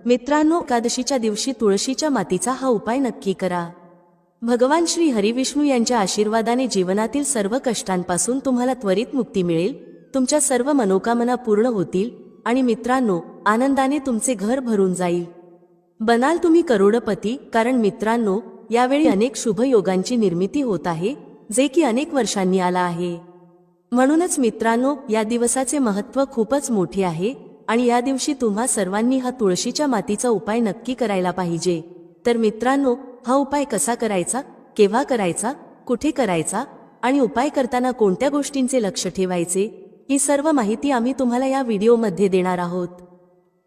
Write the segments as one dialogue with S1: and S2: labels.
S1: मित्रांनो, एकादशीच्या दिवशी तुळशीच्या मातीचा हा उपाय नक्की करा। भगवान श्री हरिविष्णू यांच्या आशीर्वादाने जीवनातील सर्व कष्टांपासून तुम्हाला त्वरित मुक्ती मिळेल, तुमच्या सर्व मनोकामना पूर्ण होतील आणि मित्रांनो, आनंदाने तुमचे घर भरून जाईल। बनाल तुम्ही करोडपती, कारण मित्रांनो, यावेळी अनेक शुभ योगांची निर्मिती होत आहे, जे की अनेक वर्षांनी आला आहे। म्हणूनच मित्रांनो, या दिवसाचे महत्त्व खूपच मोठे आहे आणि या दिवशी तुम्हा सर्वांनी हा तुळशीच्या मातीचा उपाय नक्की करायला पाहिजे। तर मित्रांनो, हा उपाय कसा करायचा, केव्हा करायचा, कुठे करायचा आणि उपाय करताना कोणत्या गोष्टींचे लक्ष ठेवायचे, ही सर्व माहिती आम्ही तुम्हाला या व्हिडिओमध्ये देणार आहोत।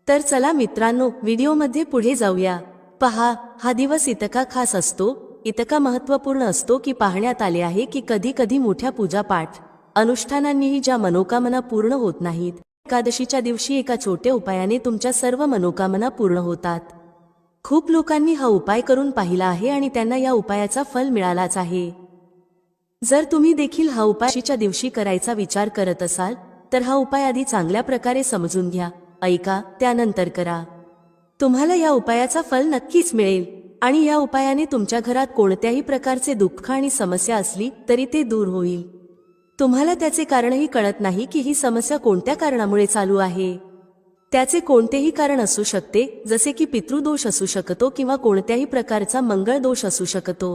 S1: तर चला मित्रांनो, व्हिडिओमध्ये पुढे जाऊया। पहा, हा दिवस इतका खास असतो, इतका महत्त्वपूर्ण असतो की पाहण्यात आले आहे की कधी कधी मोठ्या पूजापाठ अनुष्ठानांनीही ज्या मनोकामना पूर्ण होत नाहीत, एकादशीच्या दिवशी एका छोट्या उपायाने तुमच्या सर्व मनोकामना पूर्ण होतात। खूप लोकांनी हा उपाय करून पाहिला आहे आणि त्यांना या उपायाचा फल मिळालाच आहे। जर तुम्ही देखील हा उपाय एकादशीच्या दिवशी करायचा विचार करत असाल, तर हा उपाय आधी चांगल्या प्रकारे समजून घ्या, ऐका, त्यानंतर करा। तुम्हाला या उपायाचा फल नक्कीच मिळेल आणि या उपायाने तुमच्या घरात कोणत्याही प्रकारचे दुःख आणि समस्या असली तरी ते दूर होईल। तुम्हाला त्याचे कारणही कळत नाही की ही समस्या कोणत्या कारणामुळे चालू आहे। त्याचे कोणतेही कारण असू शकते, जसे की पितृदोष असू शकतो किंवा कोणत्याही प्रकारचा मंगळ दोष असू शकतो।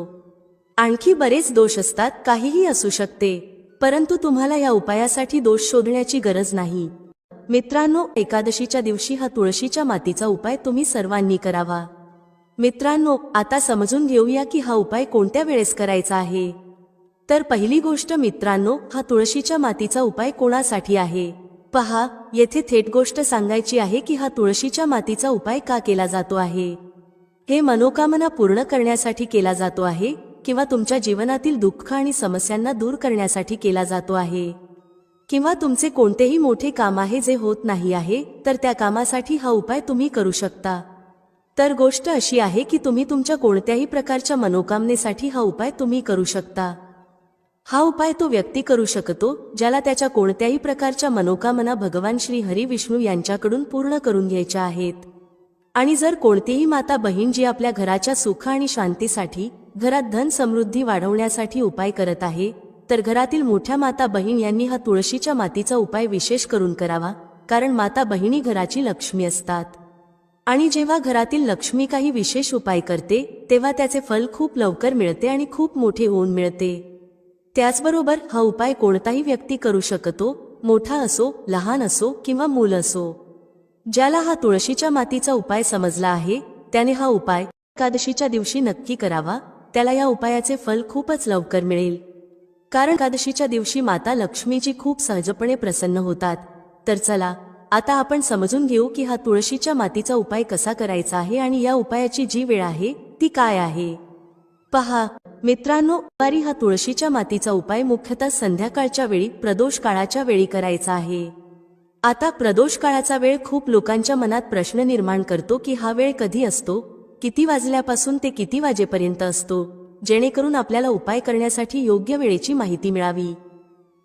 S1: आणखी बरेच दोष असतात, काहीही असू शकते, परंतु तुम्हाला या उपायासाठी दोष शोधण्याची गरज नाही। मित्रांनो, एकादशीच्या दिवशी हा तुळशीच्या मातीचा उपाय तुम्ही सर्वांनी करावा। मित्रांनो, आता समजून घेऊया की हा उपाय कोणत्या वेळेस करायचा आहे। तर पहिली गोष्ट मित्रांनो, हा तुळशीच्या मातीचा उपाय कोणासाठी आहे। पहा, येथे थेट गोष्ट सांगायची आहे की हा तुळशीच्या मातीचा उपाय का केला जातो आहे। हे मनोकामना पूर्ण करण्यासाठी केला जातो आहे किंवा तुमच्या जीवनातील दुःख आणि समस्यांना दूर करण्यासाठी केला जातो आहे, किंवा तुमचे कोणतेही मोठे काम आहे जे होत नाही आहे, तर त्या कामासाठी हा उपाय तुम्ही करू शकता। तर गोष्ट अशी आहे की तुम्ही तुमच्या कोणत्याही प्रकारच्या मनोकामनेसाठी हा उपाय तुम्ही करू शकता। हा उपाय तो व्यक्ती करू शकतो ज्याला त्याच्या कोणत्याही प्रकारच्या मनोकामना भगवान श्री हरिविष्णू यांच्याकडून पूर्ण करून घ्यायच्या आहेत। आणि जर कोणतीही माता बहीण जी आपल्या घराच्या सुख आणि शांतीसाठी, घरात धन समृद्धी वाढवण्यासाठी उपाय करत आहे, तर घरातील मोठ्या माता बहीण यांनी हा तुळशीच्या मातीचा उपाय विशेष करून करावा, कारण माता बहिणी घराची लक्ष्मी असतात आणि जेव्हा घरातील लक्ष्मी काही विशेष उपाय करते तेव्हा त्याचे फल खूप लवकर मिळते आणि खूप मोठे होऊन मिळते। त्याचबरोबर हा उपाय कोणताही व्यक्ती करू शकतो, मोठा असो, लहान असो किंवा मूल असो। ज्याला हा तुळशीच्या मातीचा उपाय समजला आहे त्याने हा उपाय एकादशीच्या दिवशी नक्की करावा, त्याला या उपायाचे फल खूपच लवकर मिळेल। कारण एकादशीच्या दिवशी माता लक्ष्मीजी खूप सहजपणे प्रसन्न होतात। तर चला, आता आपण समजून घेऊ की हा तुळशीच्या मातीचा उपाय कसा करायचा आहे आणि या उपायाची जी वेळ आहे ती काय आहे। पहा मित्रांनो, गुरुवारी हा तुळशीच्या मातीचा उपाय मुख्यतः संध्याकाळच्या वेळी, प्रदोष काळाच्या वेळी करायचा आहे। आता प्रदोष काळाचा वेळ खूप लोकांच्या मनात प्रश्न निर्माण करतो की हा वेळ कधी असतो, किती वाजल्यापासून ते किती वाजेपर्यंत असतो, जेणेकरून आपल्याला उपाय करण्यासाठी योग्य वेळेची माहिती मिळावी।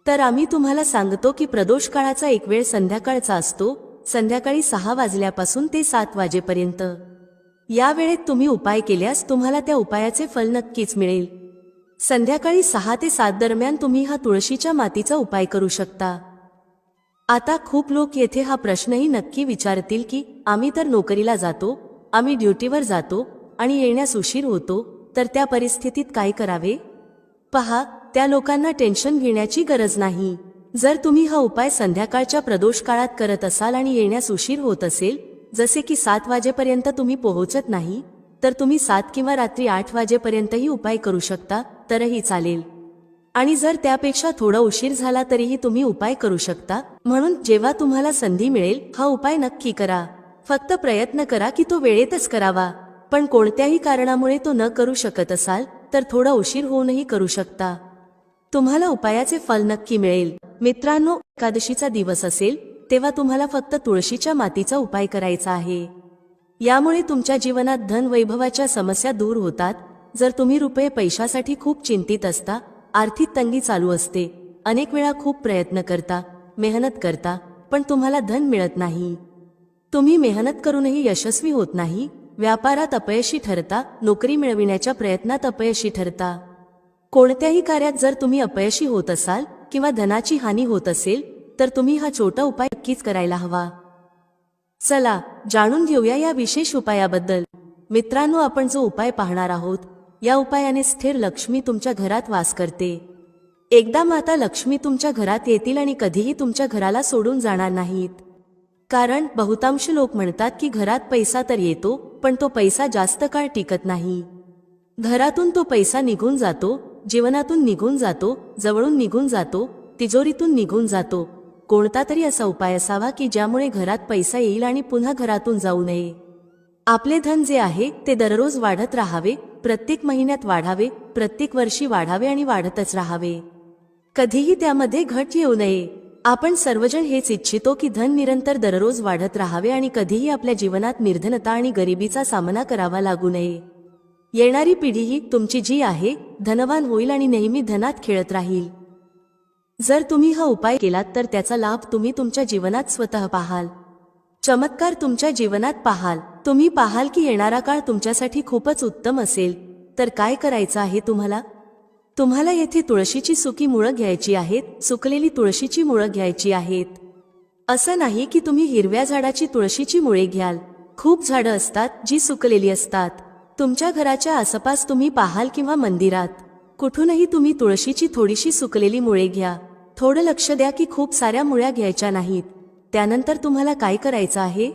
S1: तर आम्ही तुम्हाला सांगतो की प्रदोष काळाचा एक वेळ संध्याकाळचा असतो, संध्याकाळी 6 वाजल्यापासून ते 7 वाजेपर्यंत। या वेळेत तुम्ही उपाय केल्यास तुम्हाला त्या उपायाचे फल नक्कीच मिळेल। संध्याकाळी 6 ते 7 दरम्यान तुम्ही हा तुळशीच्या मातीचा उपाय करू शकता। आता खूप लोक येथे हा प्रश्नही नक्की विचारतील की आम्ही तर नोकरीला जातो, आम्ही ड्युटीवर जातो आणि येण्यास उशीर होतो, तर त्या परिस्थितीत काय करावे। पहा, त्या लोकांना टेन्शन घेण्याची गरज नाही। जर तुम्ही हा उपाय संध्याकाळच्या प्रदोष काळात करत असाल आणि येण्यास उशीर होत असेल, जसे की 7 वाजेपर्यंत तुम्ही पोहोचत नाही, तर तुम्ही 7 किंवा रात्री 8 वाजेपर्यंतही उपाय करू शकता, तरही चालेल। आणि जर त्यापेक्षा थोडा उशीर झाला तरीही तुम्ही उपाय करू शकता। म्हणून जेव्हा तुम्हाला संधी मिळेल हा उपाय नक्की करा। फक्त प्रयत्न करा की तो वेळेतच करावा, पण कोणत्याही कारणामुळे तो न करू शकत असाल तर थोडा उशीर होऊनही करू शकता। तुम्हाला उपायाचे फल नक्की मिळेल। मित्रांनो, एकादशीचा दिवस असेल तेव्हा तुम्हाला फक्त तुळशीच्या मातीचा उपाय करायचा आहे। यामुळे तुमच्या जीवनात धन वैभवाच्या समस्या दूर होतात। जर तुम्ही रुपये पैशासाठी खूप चिंतित असता, आर्थिक तंगी चालू असते, अनेक वेळा खूप प्रयत्न करता, मेहनत करता, पण तुम्हाला धन मिळत नाही, तुम्ही मेहनत करूनही यशस्वी होत नाही, व्यापारात अपयशी ठरता, नोकरी मिळविण्याच्या प्रयत्नात अपयशी ठरता. कोणत्याही कार्यात जर तुम्ही अपयशी होत असाल किंवा धनाची हानी होत असेल तर तुम्ही हा छोटा उपाय नक्कीच करायला हवा. चला जाणून घेऊया या विशेष उपायाबद्दल. मित्रांनो, आपण जो उपाय पाहणार आहोत या उपायाने स्थिर लक्ष्मी तुमच्या घरात वास करते. एकदा माता लक्ष्मी तुमच्या घरात येतील आणि कधीही तुमच्या घराला सोडून जाणार नाहीत. कारण बहुतांश लोक म्हणतात की घरात पैसा तर येतो पण तो पैसा जास्त काळ टिकत नाही. घरातून तो पैसा निघून जातो, जीवनातून निघून जातो, जवळून निघून जातो, तिजोरीतून निघून जातो. कोणता तरी असा उपाय असावा की ज्यामुळे घरात पैसा येईल आणि पुन्हा घरातून जाऊ नये. आपले धन जे आहे ते दररोज वाढत राहावे, प्रत्येक महिन्यात वाढावे, प्रत्येक वर्षी वाढावे आणि वाढतच राहावे. कधीही त्यामध्ये घट येऊ नये. आपण सर्वजण हेच इच्छितो की धन निरंतर दररोज वाढत राहावे आणि कधीही आपल्या जीवनात निर्धनता आणि गरिबीचा सामना करावा लागू नये. येणारी पिढीही तुमची जी आहे धनवान होईल आणि नेहमी धनात खेळत राहील. जर तुम्ही हा उपाय केलात तर त्याचा लाभ तुम्ही तुमच्या जीवनात स्वतः पाहाल. चमत्कार तुमच्या जीवनात पाहाल. तुम्ही पाहाल की येणारा काळ तुमच्यासाठी खूपच उत्तम असेल. तर काय करायचं आहे तुम्हाला येथे तुळशीची सुकी मुळं घ्यायची आहेत, सुकलेली तुळशीची मुळं घ्यायची आहेत. असं नाही की तुम्ही हिरव्या झाडाची तुळशीची मुळे घ्याल. खूप झाडं असतात जी सुकलेली असतात. तुमच्या घराच्या आसपास तुम्ही पाहाल किंवा मंदिरात कुठूनही तुम्ही तुळशीची थोडीशी सुकलेली मुळे घ्या. थोडं लक्ष द्या की खूप साऱ्या मुळ्या घ्यायच्या नाहीत. त्यानंतर तुम्हाला काय करायचं आहे,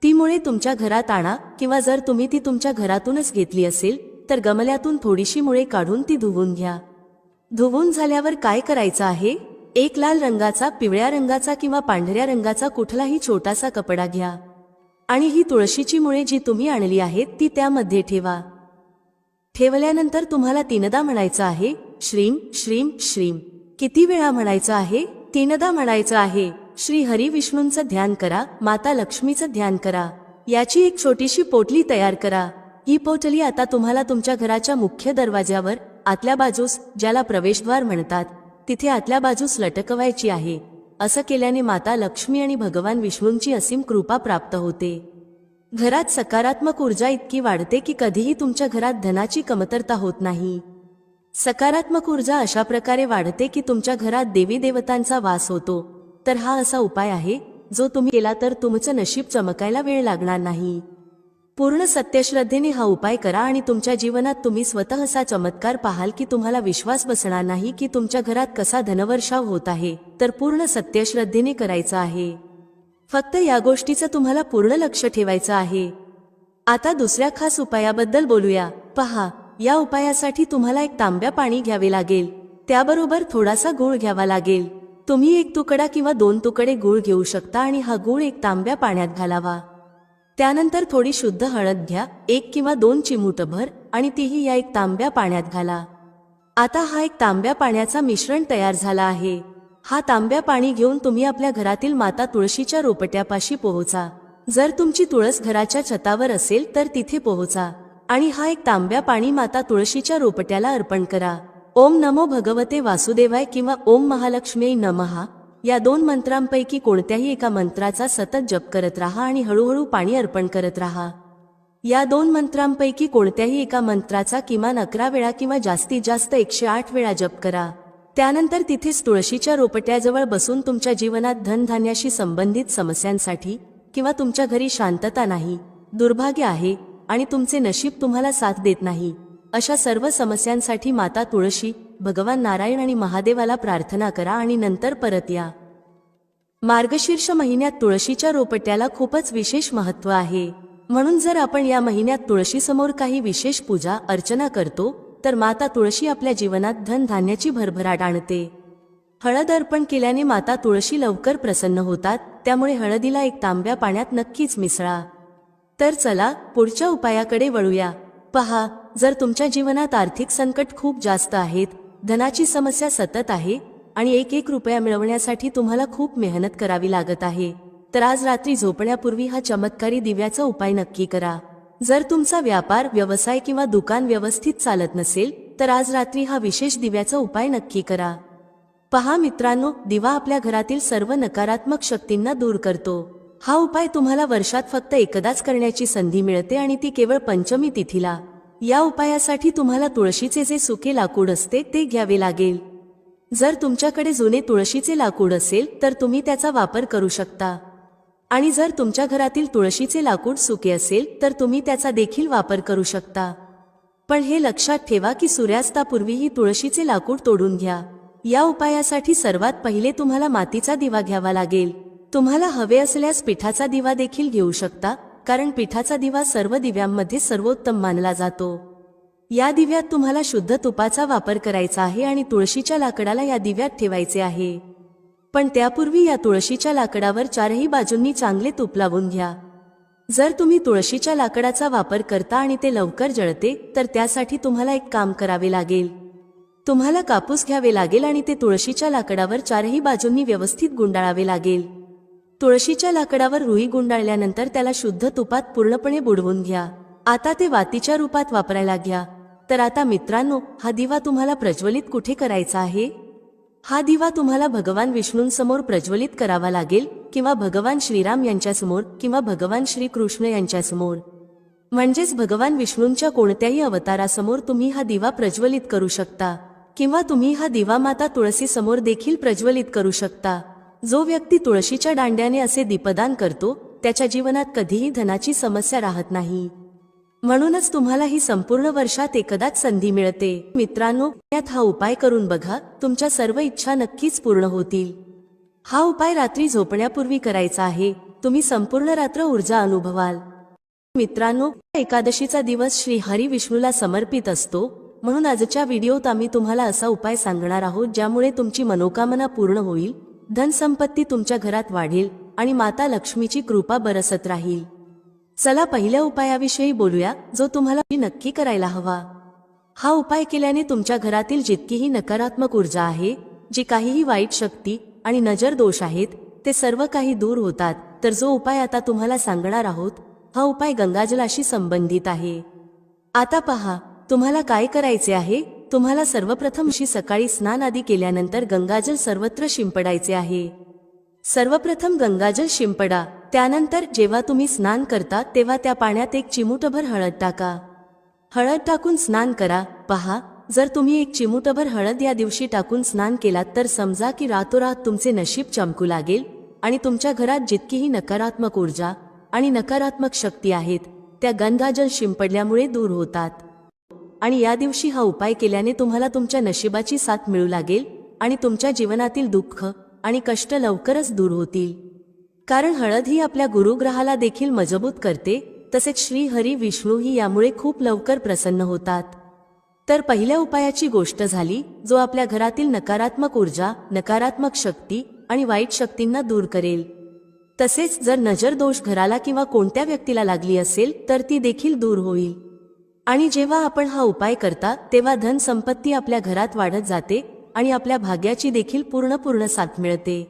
S1: ती मुळे तुमच्या घरात आणा किंवा जर तुम्ही ती तुमच्या घरातूनच घेतली असेल तर गमल्यातून थोडीशी मुळे काढून ती धुवून घ्या. धुवून झाल्यावर काय करायचं आहे, एक लाल रंगाचा, पिवळ्या रंगाचा किंवा पांढऱ्या रंगाचा कुठलाही छोटासा कपडा घ्या आणि ही तुळशीची मुळे जी तुम्ही आणली आहेत ती त्यामध्ये ठेवा. ठेवल्यानंतर तुम्हाला तीनदा म्हणायचं आहे श्रीम श्रीम श्रीम. किती वेळा म्हणायचं आहे, तीनदा म्हणायचं आहे. श्री हरी विष्णूंचं ध्यान करा, माता लक्ष्मीचं ध्यान करा. याची एक छोटीशी पोटली तयार करा. ही पोटली आता तुम्हाला तुमच्या घराच्या मुख्य दरवाज्यावर आतल्या बाजूस, ज्याला प्रवेशद्वार म्हणतात, तिथे आतल्या बाजूस लटकवायची आहे. असं केल्याने माता लक्ष्मी आणि भगवान विष्णूंची असीम कृपा प्राप्त होते. घरात सकारात्मक ऊर्जा इतकी वाढते की कधीही तुमच्या घरात धनाची कमतरता होत नाही. सकारात्मक ऊर्जा अशा प्रकारे वाढते की तुमच्या घरात देवी देवतांचा वास होतो. तर हा असा उपाय आहे जो तुम्ही केला तर तुमचं नशीब चमकायला वेळ लागणार नाही. पूर्ण सत्यश्रद्धेने हा उपाय करा आणि तुमच्या जीवनात तुम्ही स्वतः असा चमत्कार पाहाल की तुम्हाला विश्वास बसणार नाही की तुमच्या घरात कसा धनवर्षाव होत आहे. तर पूर्ण सत्यश्रद्धेने करायचं आहे. फक्त या गोष्टीचं तुम्हाला पूर्ण लक्ष ठेवायचं आहे. आता दुसऱ्या खास उपायाबद्दल बोलूया. पहा, या उपायासाठी तुम्हाला एक तांब्या पाणी घ्यावे लागेल. त्याबरोबर थोडासा गूळ घ्यावा लागेल. तुम्ही एक तुकडा किंवा 2 तुकडे गूळ घेऊ शकता आणि हा गूळ एक तांब्या पाण्यात घालावा. त्यानंतर थोडी शुद्ध हळद घ्या, 1 किंवा 2 चिमूटभर, आणि तीही या एक तांब्या पाण्यात घाला. आता हा एक तांब्या पाण्याचा मिश्रण तयार झाला आहे. हा तांब्या पाणी घेऊन तुम्ही आपल्या घरातील माता तुळशीच्या रोपट्यापाशी पोहोचा. जर तुमची तुळस घराच्या छतावर असेल तर तिथे पोहोचा आणि हा एक तांब्या पाणी माता तुळशीच्या रोपट्याला अर्पण करा. ओम नमो भगवते वासुदेवाय किंवा ओम महालक्ष्मी नमः या 2 मंत्रांपैकी कोणत्याही एका मंत्राचा सतत जप करत राहा आणि हळूहळू पाणी अर्पण करत राहा. या 2 मंत्रांपैकी कोणत्याही एका मंत्राचा किमान 11 वेळा किंवा जास्तीत जास्त 108 वेळा जप करा. त्यानंतर तिथेच तुळशीच्या रोपट्याजवळ बसून तुमच्या जीवनात धनधान्याशी संबंधित समस्यांसाठी किंवा तुमच्या घरी शांतता नाही, दुर्भाग्य आहे आणि तुमचे नशीब तुम्हाला साथ देत नाही, अशा सर्व समस्यांसाठी माता तुळशी, भगवान नारायण आणि महादेवाला प्रार्थना करा आणि नंतर परत या. मार्गशीर्ष महिन्यात तुळशीच्या रोपट्याला खूपच विशेष महत्त्व आहे. म्हणून जर आपण या महिन्यात तुळशीसमोर काही विशेष पूजा अर्चना करतो तर माता तुळशी आपल्या जीवनात धनधान्याची भरभराट आणते. हळद अर्पण केल्याने माता तुळशी लवकर प्रसन्न होतात. त्यामुळे हळदीला एक तांब्या पाण्यात नक्कीच मिसळा. तर चला पुढच्या उपायाकडे वळूया. पहा, जर तुमच्या जीवनात आर्थिक संकट खूप जास्त आहेत, धनाची समस्या सतत आहे आणि एक रुपया मिळवण्यासाठी तुम्हाला खूप मेहनत करावी लागत आहे, तर आज रात्री झोपण्यापूर्वी हा चमत्कारी दिव्याचा उपाय नक्की करा. जर तुमचा व्यापार, व्यवसाय किंवा दुकान व्यवस्थित चालत नसेल तर आज रात्री हा विशेष दिव्याचा उपाय नक्की करा. पहा मित्रांनो, दिवा आपल्या घरातील सर्व नकारात्मक शक्तींना दूर करतो. हा उपाय तुम्हाला वर्षात फक्त एकदाच करण्याची संधी मिळते आणि ती केवळ पंचमी तिथीला. या उपायासाठी तुम्हाला तुळशीचे जे सुके लाकूड असते ते घ्यावे लागेल. जर तुमच्याकडे जुने तुळशीचे लाकूड असेल तर तुम्ही त्याचा वापर करू शकता, आणि जर तुमच्या घरातील तुळशीचे लाकूड सुके असेल तर तुम्ही त्याचा देखील वापर करू शकता. पण हे लक्षात ठेवा की सूर्यास्तापूर्वी ही तुळशीचे लाकूड तोडून घ्या. या उपायासाठी सर्वात पहिले तुम्हाला मातीचा दिवा घ्यावा लागेल. तुम्हाला हवे असल्यास पिठाचा दिवा देखील घेऊ शकता, कारण पिठाचा दिवा सर्व दिव्यांमध्ये सर्वोत्तम मानला जातो. या दिव्यात तुम्हाला शुद्ध तुपाचा वापर करायचा आहे आणि तुळशीच्या लाकडाला या दिव्यात ठेवायचे आहे. पण त्यापूर्वी या तुळशीच्या लाकडावर चारही बाजूंनी चांगले तूप लावून घ्या. जर तुम्ही तुळशीच्या लाकडाचा वापर करता आणि ते लवकर जळते तर त्यासाठी तुम्हाला एक काम करावे लागेल. तुम्हाला कापूस घ्यावे लागेल आणि ते तुळशीच्या लाकडावर चारही बाजूंनी व्यवस्थित गुंडाळावे लागेल. तुळशीच्या लाकडावर रुई गुंडाळल्यानंतर त्याला शुद्ध तुपात पूर्णपणे बुडवून घ्या. आता ते वातीच्या रूपात वापरायला घ्या. तर आता मित्रांनो, हा दिवा तुम्हाला प्रज्वलित कुठे करायचा आहे? हा दिवा तुम्हाला भगवान विष्णूंसमोर प्रज्वलित करावा लागेल, किंवा भगवान श्रीराम यांच्यासमोर, किंवा भगवान श्रीकृष्ण यांच्यासमोर. म्हणजेच भगवान विष्णूंच्या कोणत्याही अवतारासमोर तुम्ही हा दिवा प्रज्वलित करू शकता, किंवा तुम्ही हा दिवा माता तुळसी समोर देखील प्रज्वलित करू शकता. जो व्यक्ती तुळशीच्या दांड्याने असे दीपदान करतो त्याच्या जीवनात कधीही धनाची समस्या राहत नाही. म्हणूनच तुम्हाला ही संपूर्ण वर्षात एकदाच संधी मिळते. मित्रांनो, यात हा उपाय करून बघा, तुमच्या सर्व इच्छा नक्कीच पूर्ण होतील. हा उपाय रात्री झोपण्यापूर्वी करायचा आहे. तुम्ही संपूर्ण रात्र ऊर्जा अनुभवाल. मित्रांनो, एकादशीचा दिवस श्री हरी विष्णूला समर्पित असतो, म्हणून आजच्या व्हिडिओत आम्ही तुम्हाला असा उपाय सांगणार आहोत ज्यामुळे तुमची मनोकामना पूर्ण होईल, धनसंपत्ती तुमच्या घरात वाढेल आणि माता लक्ष्मीची कृपा बरसत राहील. चला पहिल्या उपायाविषयी बोलूया, जो तुम्हाला नक्की करायला हवा. हा उपाय केल्याने तुमच्या घरातील जितकीही नकारात्मक ऊर्जा आहे, जी काहीही वाईट शक्ती आणि नजर दोष आहेत, ते सर्व काही दूर होतात. तर जो उपाय आता तुम्हाला सांगणार आहोत, हा उपाय गंगाजलाशी संबंधित आहे. आता पहा, तुम्हाला काय करायचे आहे. तुम्हाला सर्वप्रथम सकाळी स्नान आदी केल्यानंतर गंगाजल सर्वत्र शिंपडायचे आहे. सर्वप्रथम गंगाजल शिंपडा. त्यानंतर जेव्हा तुम्ही स्नान करता तेव्हा त्या पाण्यात एक चिमूटभर हळद टाका. हळद टाकून स्नान करा. पहा, जर तुम्ही एक चिमूटभर हळद या दिवशी टाकून स्नान केलात तर समजा की रातोरात तुमचे नशीब चमकू लागेल आणि तुमच्या घरात जितकीही नकारात्मक ऊर्जा आणि नकारात्मक शक्ती आहेत त्या गंगाजल शिंपडल्यामुळे दूर होतात. आणि या दिवशी हा उपाय केल्याने तुम्हाला तुमच्या नशिबाची साथ मिळू लागेल आणि तुमच्या जीवनातील दुःख आणि कष्ट लवकरच दूर होतील. कारण हळद ही आपल्या गुरुग्रहाला देखील मजबूत करते. तसेच श्री हरी विष्णूही यामुळे खूप लवकर प्रसन्न होतात. तर पहिल्या उपायाची गोष्ट झाली, जो आपल्या घरातील नकारात्मक ऊर्जा, नकारात्मक शक्ती आणि वाईट शक्तींना दूर करेल. तसेच जर नजर दोष घराला किंवा कोणत्या व्यक्तीला लागली असेल तर ती देखील दूर होईल. आणि जेव्हा आपण हा उपाय करता तेव्हा धन संपत्ती आपल्या घरात वाढत जाते आणि आपल्या भाग्याची देखील पूर्ण साथ मिळते.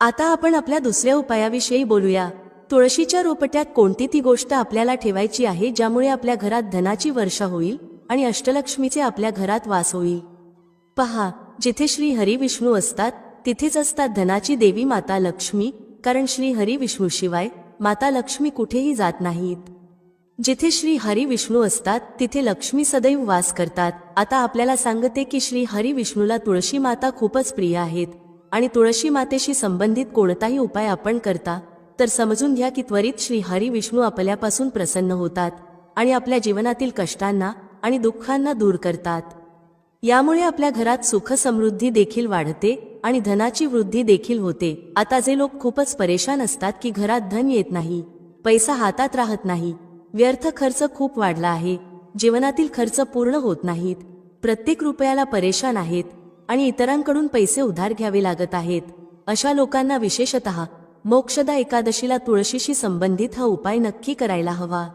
S1: आता आपण आपल्या दुसऱ्या उपायाविषयी बोलूया. तुळशीच्या रोपट्यात कोणती ती गोष्ट आपल्याला ठेवायची आहे ज्यामुळे आपल्या घरात धनाची वर्षा होईल आणि अष्टलक्ष्मीचे आपल्या घरात वास होईल. पहा, जिथे श्री हरी विष्णू असतात तिथेच असतात धनाची देवी माता लक्ष्मी, कारण श्री हरी विष्णूशिवाय माता लक्ष्मी कुठेही जात नाहीत. जिथे श्री हरी विष्णू असतात तिथे लक्ष्मी सदैव वास करतात. आता आपल्याला सांगते की श्री हरी विष्णूला तुळशी माता खूपच प्रिय आहेत आणि तुळशी मातेशी संबंधित कोणताही उपाय आपण करता तर समजून घ्या की त्वरित श्री हरी विष्णू आपल्यापासून प्रसन्न होतात आणि आपल्या जीवनातील कष्टांना आणि दुःखांना दूर करतात. यामुळे आपल्या घरात सुख समृद्धी देखील वाढते आणि धनाची वृद्धी देखील होते. आता जे लोक खूपच परेशान असतात की घरात धन येत नाही, पैसा हातात राहत नाही, व्यर्थ खर्च खूप वाढला आहे, जीवनातील खर्च पूर्ण होत नाहीत, प्रत्येक रुपयाला परेशान आहेत आणि इतरांकडून पैसे उधार घ्यावे लागत आहेत, अशा लोकांना विशेषतः मोक्षदा एकादशीला तुळशीशी संबंधित हा उपाय नक्की करायला हवा.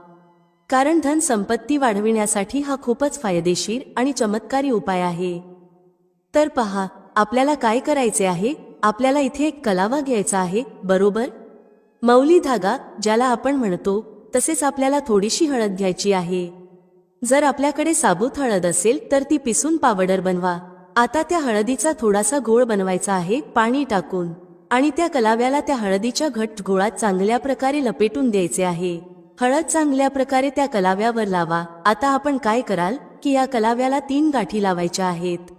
S1: कारण धन संपत्ती वाढविण्यासाठी हा खूपच फायदेशीर आणि चमत्कारी उपाय आहे. तर पहा, आपल्याला काय करायचे आहे. आपल्याला इथे एक कलावा घ्यायचा आहे, बरोबर. मौली धागा ज्याला आपण म्हणतो, तसेच आपल्याला थोडीशी हळद घ्यायची आहे. जर आपल्याकडे साबूत हळद असेल तर ती पिसून पावडर बनवा. आता त्या हळदीचा थोडासा घोळ बनवायचा आहे पाणी टाकून, आणि त्या कलाव्याला त्या हळदीच्या घट्ट गोळात चांगल्या प्रकारे लपेटून द्यायचे आहे. हळद चांगल्या प्रकारे त्या कलाव्यावर लावा. आता आपण काय कराल की या कलाव्याला 3 गाठी लावायच्या आहेत.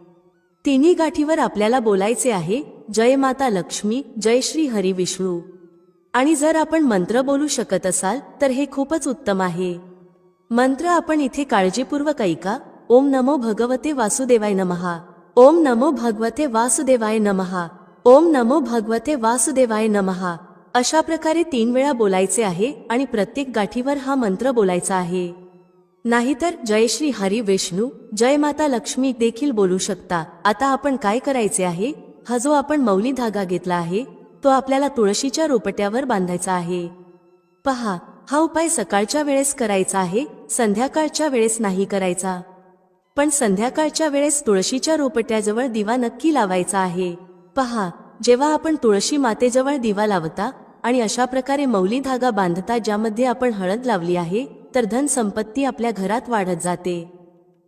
S1: तिन्ही गाठीवर आपल्याला बोलायचे आहे, जय माता लक्ष्मी, जय श्री हरी विष्णू. आणि जर आपण मंत्र बोलू शकत असाल तर हे खूपच उत्तम आहे. मंत्र आपण इथे काळजीपूर्वक ऐका. ओम नमो भगवते वासुदेवाय नमः. ओम नमो भगवते वासुदेवाय नमः. ओम नमो भगवते वासुदेवाय नमः. अशा प्रकारे 3 वेळा बोलायचे आहे आणि प्रत्येक गाठीवर हा मंत्र बोलायचा आहे. नाहीतर जय श्री हरी विष्णू, जय माता लक्ष्मी देखील बोलू शकता. आता आपण काय करायचे आहे, हा जो आपण मौली धागा घेतला आहे तो आपल्याला तुळशीच्या रोपट्यावर बांधायचा आहे. पहा, हा उपाय सकाळच्या वेळेस करायचा आहे, संध्याकाळच्या वेळेस नाही करायचा. पण संध्याकाळच्या वेळेस तुळशीच्या रोपट्याजवळ दिवा नक्की लावायचा आहे. पहा, जेव्हा आपण तुळशी मातेजवळ दिवा लावता आणि अशा प्रकारे मौली धागा बांधता ज्यामध्ये आपण हळद लावली आहे, तर धन संपत्ती आपल्या घरात वाढत जाते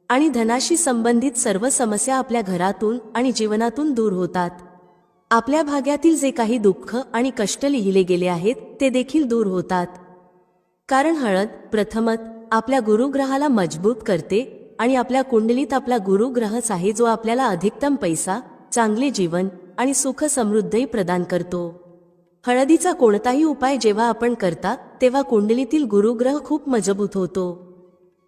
S1: आणि धनाशी संबंधित सर्व समस्या आपल्या घरातून आणि जीवनातून दूर होतात. आपल्या भाग्यातील जे काही दुःख आणि कष्ट लिहिले गेले आहेत ते देखील दूर होतात. कारण हळद प्रथमत आपल्या गुरुग्रहाला मजबूत करते आणि आपल्या कुंडलीत आपला गुरुग्रहच आहे जो आपल्याला अधिकतम पैसा, चांगले जीवन आणि सुख समृद्धी प्रदान करतो. हळदीचा कोणताही उपाय जेव्हा आपण करता तेव्हा कुंडलीतील गुरुग्रह खूप मजबूत होतो.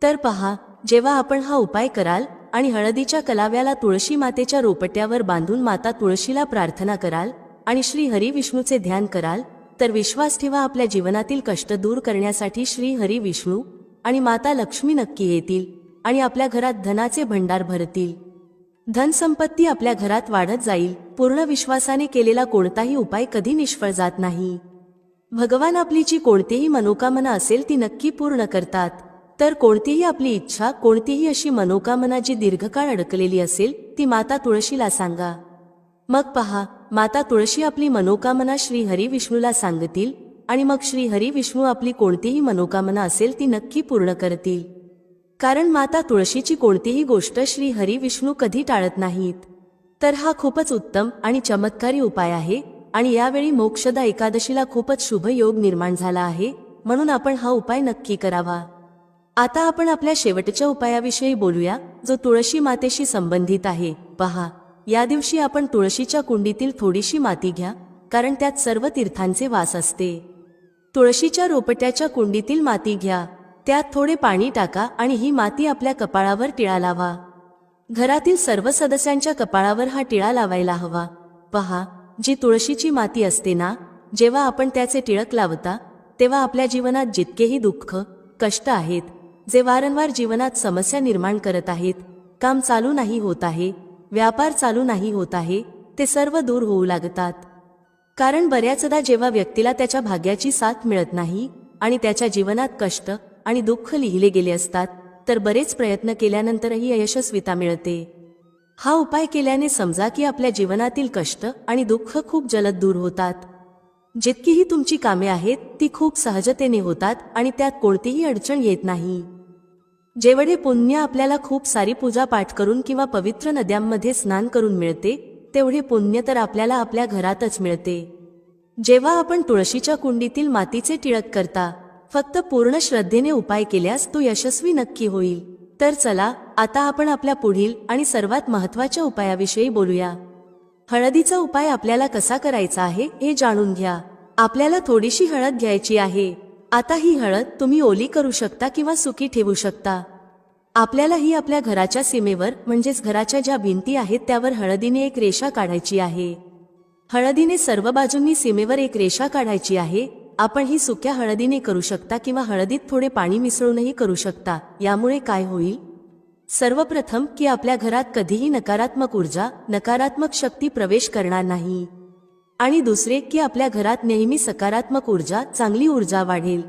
S1: तर पहा, जेव्हा आपण हा उपाय कराल आणि हळदीच्या कलाव्याला तुळशी मातेच्या रोपट्यावर बांधून माता तुळशीला प्रार्थना कराल आणि श्री हरी विष्णूचे ध्यान कराल, तर विश्वास ठेवा आपल्या जीवनातील कष्ट दूर करण्यासाठी श्री हरी विष्णू आणि माता लक्ष्मी नक्की येतील आणि आपल्या घरात धनाचे भंडार भरतील. धनसंपत्ती आपल्या घरात वाढत जाईल. पूर्ण विश्वासाने केलेला कोणताही उपाय कधी निष्फळ जात नाही. भगवान आपली जी कोणतीही मनोकामना असेल ती नक्की पूर्ण करतात. तर कोणतीही आपली इच्छा, कोणतीही अशी मनोकामना जी दीर्घकाळ अडकलेली असेल ती माता तुळशीला सांगा. मग पहा, माता तुळशी आपली मनोकामना श्री हरी विष्णूला सांगतील आणि मग श्री हरी विष्णू आपली कोणतीही मनोकामना असेल ती नक्की पूर्ण करतील. कारण माता तुळशीची कोणतीही गोष्ट श्री हरी विष्णू कधी टाळत नाहीत. तर हा खूपच उत्तम आणि चमत्कारी उपाय आहे आणि यावेळी मोक्षदा एकादशीला खूपच शुभ योग निर्माण झाला आहे, म्हणून आपण हा उपाय नक्की करावा. आता आपण आपल्या शेवटच्या उपायाविषयी बोलूया जो तुळशी मातेशी संबंधित आहे. पहा, या दिवशी आपण तुळशीच्या कुंडीतील थोडीशी माती घ्या, कारण त्यात सर्व तीर्थांचे वास असते. तुळशीच्या रोपट्याच्या कुंडीतील माती घ्या, त्यात थोडे पाणी टाका आणि ही माती आपल्या कपाळावर टिळा लावा. घरातील सर्व सदस्यांच्या कपाळावर हा टिळा लावायला हवा. पहा, जी तुळशीची माती असते ना, जेव्हा आपण त्याचे टिळक लावता तेव्हा आपल्या जीवनात जितकेही दुःख, कष्ट आहेत, जे वारंवार जीवनात समस्या निर्माण करत आहेत, काम चालू नाही होत आहे, व्यापार चालू नाही होत आहे, ते सर्व दूर होऊ लागतात. कारण बऱ्याचदा जेव्हा व्यक्तीला त्याच्या भाग्याची साथ मिळत नाही आणि त्याच्या जीवनात कष्ट आणि दुःख लिहिले गेले असतात, तर बरेच प्रयत्न केल्यानंतरही अयशस्वीता मिळते. हा उपाय केल्याने समजा की आपल्या जीवनातील कष्ट आणि दुःख खूप जलद दूर होतात. जितकीही तुमची कामे आहेत ती खूप सहजतेने होतात आणि त्यात कोणतीही अडचण येत नाही. जेवढे पुण्य आपल्याला खूप सारी पूजा पाठ करून किंवा पवित्र नद्यांमध्ये स्नान करून मिळते, तेवढे पुण्य तर आपल्याला आपल्या घरातच मिळते. जेव्हा आपण तुळशीच्या कुंडीतील मातीचे टिळक करता, फक्त पूर्ण श्रद्धेने उपाय केल्यास तो यशस्वी नक्की होईल. तर चला, आता आपण आपल्या पुढील आणि सर्वात महत्त्वाच्या उपायाविषयी बोलूया. हळदीचा उपाय आपल्याला कसा करायचा आहे हे जाणून घ्या. आपल्याला थोडीशी हळद घ्यायची आहे. आता ही हळद तुम्ही ओली करू शकता किंवा सुकी ठेवू शकता. आपल्याला ही आपल्या घराच्या सीमेवर म्हणजेच घराच्या ज्या भिंती आहेत त्यावर हळदीने एक रेषा काढायची आहे. हळदीने सर्व बाजूंनी सीमेवर एक रेषा काढायची आहे. आपण ही सुक्या हळदीने करू शकता किंवा हळदीत थोडे पाणी मिसळूनही करू शकता. यामुळे काय होईल? सर्वप्रथम की आपल्या घरात कधीही नकारात्मक ऊर्जा, नकारात्मक शक्ती प्रवेश करणार नाही. आणि दुसरे की आपल्या घरात नेहमी सकारात्मक ऊर्जा, चांगली ऊर्जा वाढेल.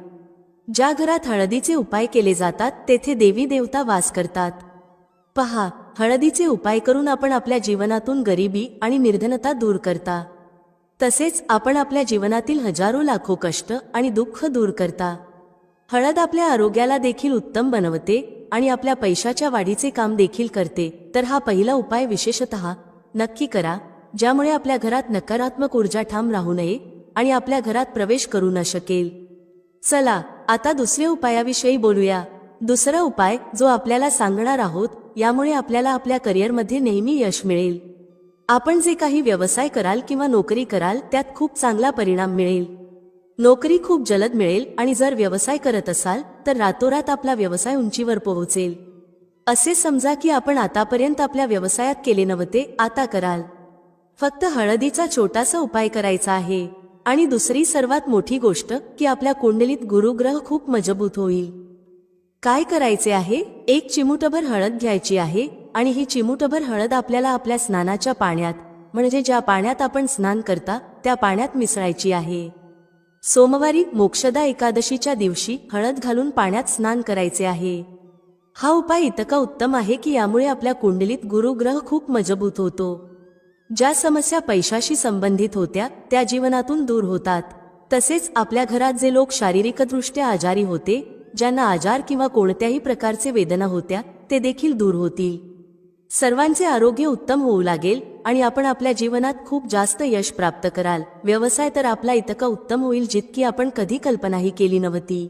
S1: ज्या घरात हळदीचे उपाय केले जातात तेथे देवी देवता वास करतात. पहा, हळदीचे उपाय करून आपण आपल्या जीवनातून गरिबी आणि निर्धनता दूर करता. तसेच आपण आपल्या जीवनातील हजारो लाखो कष्ट आणि दुःख दूर करता. हळद आपल्या आरोग्याला देखील उत्तम बनवते आणि आपल्या पैशाच्या वाढीचे काम देखील करते. तर हा पहिला उपाय विशेषतः नक्की करा ज्यामुळे आपल्या घरात नकारात्मक ऊर्जा ठाम राहू नये आणि आपल्या घरात प्रवेश करू न शकेल. चला आता दुसऱ्या उपायाविषयी बोलूया. दुसरा उपाय जो आपल्याला सांगणार आहोत, यामुळे आपल्याला आपल्या करिअरमध्ये नेहमी यश मिळेल. आपण जे काही व्यवसाय कराल किंवा नोकरी कराल त्यात खूप चांगला परिणाम मिळेल. नोकरी खूप जलद मिळेल आणि जर व्यवसाय करत असाल तर रातोरात आपला व्यवसाय उंचीवर पोहोचेल. असे समजा की आपण आतापर्यंत आपल्या व्यवसायात केले नव्हते, आता कराल. फक्त हळदीचा छोटासा उपाय करायचा आहे. आणि दुसरी सर्वात मोठी गोष्ट की आपल्या कुंडलीत गुरुग्रह खूप मजबूत होईल. काय करायचे आहे? एक चिमूटभर हळद घ्यायची आहे आणि ही चिमूटभर हळद आपल्याला आपल्या स्नानाच्या पाण्यात, म्हणजे ज्या पाण्यात आपण स्नान करता त्या पाण्यात मिसळायची आहे. सोमवारी मोक्षदा एकादशीच्या दिवशी हळद घालून पाण्यात स्नान करायचे आहे. हा उपाय इतका उत्तम आहे की यामुळे आपल्या कुंडलीत गुरुग्रह खूप मजबूत होतो. ज्या समस्या पैशाशी संबंधित होत्या त्या जीवनातून दूर होतात. तसेच आपल्या घरात जे लोक शारीरिकदृष्ट्या आजारी होते, ज्यांना आजार किंवा कोणत्याही प्रकारचे वेदना होत्या, ते देखील दूर होतील. सर्वांचे आरोग्य उत्तम होऊ लागेल आणि आपण आपल्या जीवनात खूप जास्त यश प्राप्त कराल. व्यवसाय तर आपला इतका उत्तम होईल जितकी आपण कधी कल्पनाही केली नव्हती.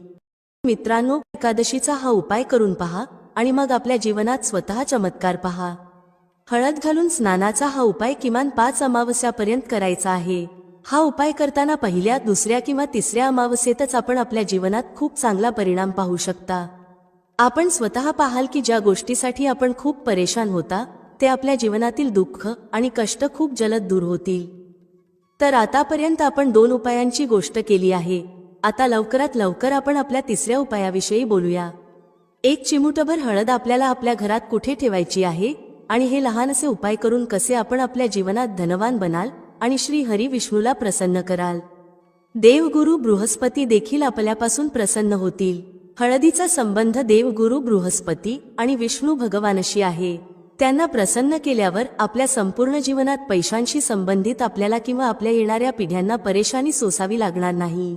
S1: मित्रांनो, एकादशीचा हा उपाय करून पहा आणि मग आपल्या जीवनात स्वतः चमत्कार पहा. हळद घालून स्नानाचा हा उपाय किमान 5 अमावस्यापर्यंत करायचा आहे. हा उपाय करताना पहिल्या, दुसऱ्या किंवा तिसऱ्या अमावस्येतच आपण आपल्या जीवनात खूप चांगला परिणाम पाहू शकता. आपण स्वतः पाहाल की ज्या गोष्टीसाठी आपण खूप परेशान होता ते आपल्या जीवनातील दुःख आणि कष्ट खूप जलद दूर होतील. तर आतापर्यंत आपण 2 उपायांची गोष्ट केली आहे. आता लवकरात लवकर आपण आपल्या तिसऱ्या उपायाविषयी बोलूया. एक चिमूटभर हळद आपल्याला आपल्या घरात कुठे ठेवायची आहे आणि हे लहानसे उपाय करून कसे आपण आपल्या जीवनात धनवान बनाल आणि श्री हरी विष्णूला प्रसन्न कराल. देवगुरु बृहस्पती देखील आपल्यापासून प्रसन्न होतील. हळदीचा संबंध देवगुरु बृहस्पती आणि विष्णू भगवानशी आहे. त्यांना प्रसन्न केल्यावर आपल्या संपूर्ण जीवनात पैशांशी संबंधित आपल्याला किंवा आपल्या येणाऱ्या पिढ्यांना परेशानी सोसावी लागणार नाही.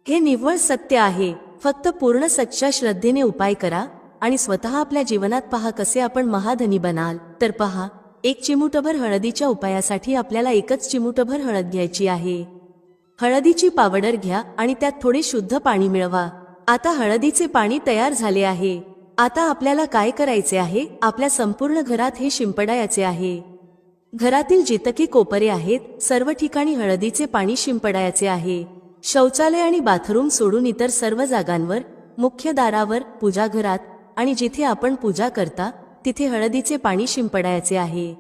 S1: हे निव्वळ सत्य आहे. फक्त पूर्ण सच्च्या श्रद्धेने उपाय करा आणि स्वतः आपल्या जीवनात पहा कसे आपण महाधनी बनाल. तर पहा, एक चिमूटभर हळदीच्या उपायासाठी आपल्याला एकच चिमूटभर हळद घ्यायची आहे. हळदीची पावडर घ्या आणि त्यात थोडे शुद्ध पाणी मिळवा. आता हळदीचे पाणी तयार झाले आहे. आता आपल्याला काय करायचे आहे? आपल्या संपूर्ण घरात हे शिंपडायचे आहे. घरातील जितके कोपरे आहेत सर्व ठिकाणी हळदीचे पाणी शिंपडायचे आहे. शौचालय आणि बाथरूम सोडून इतर सर्व जागांवर, मुख्य दारावर, पूजाघरात आणि जिथे आपण पूजा करता तिथे हळदीचे पाणी शिंपडायचे आहे.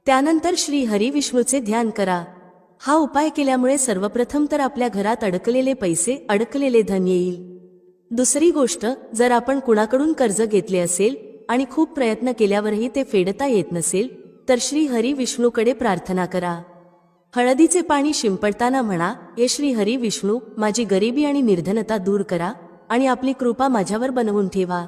S1: त्यानंतर श्री हरी विष्णूचे ध्यान करा. हा उपाय केल्यामुळे सर्वप्रथम तर आपल्या घरात अडकलेले पैसे, अडकलेले धन येईल. दुसरी गोष्ट, जर आपण कुणाकडून कर्ज घेतले असेल आणि खूप प्रयत्न केल्यावरही ते फेडता येत नसेल तर श्री हरी विष्णूकडे प्रार्थना करा. हळदीचे पाणी शिंपडताना म्हणा, हे श्री हरी विष्णू, माझी गरिबी आणि निर्धनता दूर करा आणि आपली कृपा माझ्यावर बनवून ठेवा.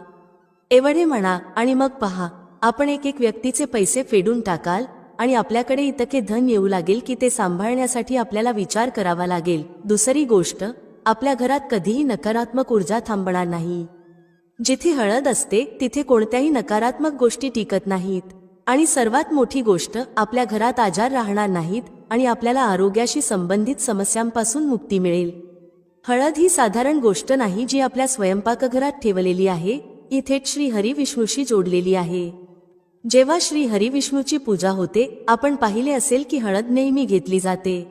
S1: एवढे म्हणा आणि मग पहा, आपण एक व्यक्तीचे पैसे फेडून टाकाल आणि आपल्याकडे इतके धन येऊ लागेल की ते सांभाळण्यासाठी आपल्याला विचार करावा लागेल. दुसरी गोष्ट, आपल्या घरात कधीही नकारात्मक ऊर्जा थांबणार नाही. जिथे हळद असते तिथे कोणत्याही नकारात्मक गोष्टी टिकत नाहीत. आणि सर्वात मोठी गोष्ट, आपल्या घरात आजार राहणार नाहीत आणि आपल्याला आरोग्याशी संबंधित समस्यांपासून मुक्ती मिळेल. हळद ही साधारण गोष्ट नाही जी आपल्या स्वयंपाकघरात ठेवलेली आहे, ही थेट श्री हरी विष्णूशी जोडलेली आहे. जेव्हा श्री हरी विष्णूची पूजा होते, आपण पाहिले असेल की हळद नेहमी घेतली जाते.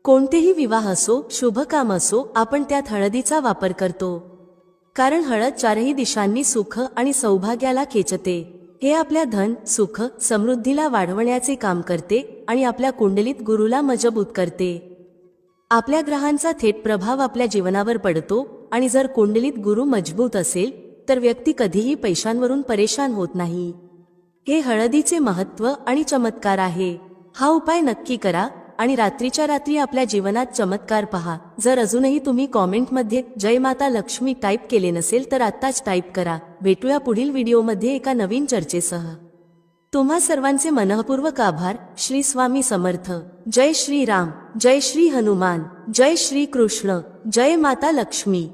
S1: कोणतेही विवाह असो, शुभ काम असो, आपण त्यात हळदीचा वापर करतो. कारण हळद चारही दिशांनी सुख आणि सौभाग्याला खेचते. हे आपल्या धन, सुख, समृद्धीला वाढवण्याचे काम करते आणि आपल्या कुंडलीत गुरुला मजबूत करते. आपल्या ग्रहांचा थेट प्रभाव आपल्या जीवनावर पडतो आणि जर कुंडलीत गुरु मजबूत असेल तर व्यक्ती कधीही पैशांवरून परेशान होत नाही. हे हळदीचे महत्त्व आणि चमत्कार आहे. हा उपाय नक्की करा आणि रात्रीच्या रात्री आपल्या जीवनात चमत्कार पहा. जर अजूनही तुम्ही कॉमेंटमध्ये जय माता लक्ष्मी टाईप केले नसेल तर आत्ताच टाईप करा. भेटूया पुढील व्हिडिओमध्ये एका नवीन चर्चेसह. तुम्हा सर्वांचे मनःपूर्वक आभार. श्री स्वामी समर्थ. जय श्री राम, जय श्री हनुमान, जय श्री कृष्ण, जय माता लक्ष्मी.